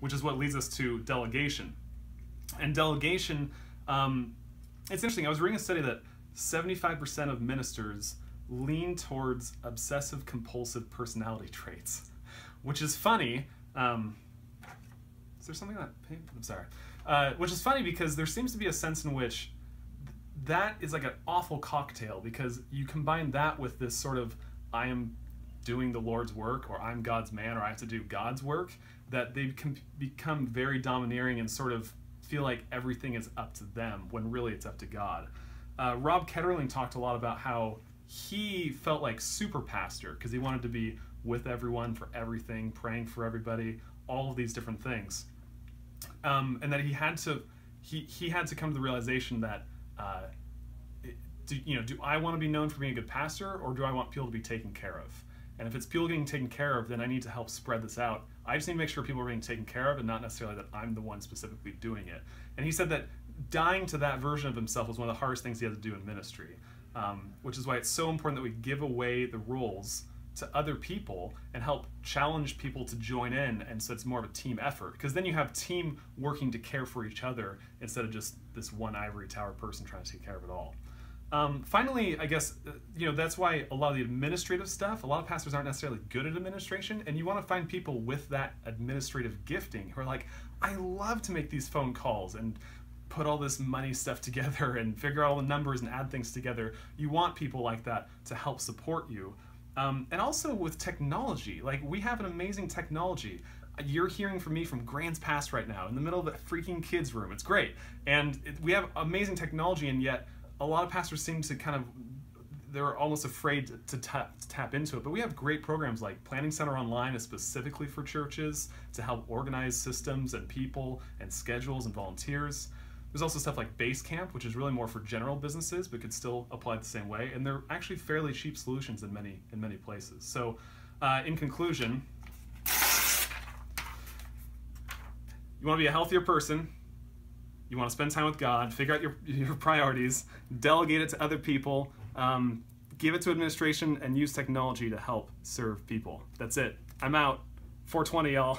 which is what leads us to delegation. And delegation, it's interesting. I was reading a study that 75% of ministers lean towards obsessive compulsive personality traits, which is funny. Is there something that, I'm sorry. Which is funny because there seems to be a sense in which that is like an awful cocktail, because you combine that with this sort of, I am doing the Lord's work, or I'm God's man, or I have to do God's work, that they can become very domineering and sort of feel like everything is up to them when really it's up to God. Rob Ketterling talked a lot about how he felt like super pastor because he wanted to be with everyone for everything, praying for everybody, all of these different things. And that he had to come to the realization that do I want to be known for being a good pastor, or do I want people to be taken care of? And if it's people getting taken care of, then I need to help spread this out. I just need to make sure people are being taken care of, and not necessarily that I'm the one specifically doing it. And he said that dying to that version of himself was one of the hardest things he had to do in ministry, which is why it's so important that we give away the roles to other people and help challenge people to join in, and so it's more of a team effort, because then you have team working to care for each other instead of just this one ivory tower person trying to take care of it all. Finally, I guess, that's why a lot of the administrative stuff, a lot of pastors aren't necessarily good at administration, and you want to find people with that administrative gifting who are like, I love to make these phone calls and put all this money stuff together and figure out all the numbers and add things together. You want people like that to help support you. And also with technology, like we have an amazing technology. You're hearing from me from Grants Pass right now in the middle of the freaking kids room. It's great. And we have amazing technology, and yet a lot of pastors seem to they're almost afraid to tap into it. But we have great programs like Planning Center Online is specifically for churches to help organize systems and people and schedules and volunteers. There's also stuff like Basecamp, which is really more for general businesses, but could still apply the same way. And they're actually fairly cheap solutions in many places. So in conclusion, you want to be a healthier person. You want to spend time with God, figure out your priorities, delegate it to other people, give it to administration, and use technology to help serve people. That's it. I'm out. 420, y'all.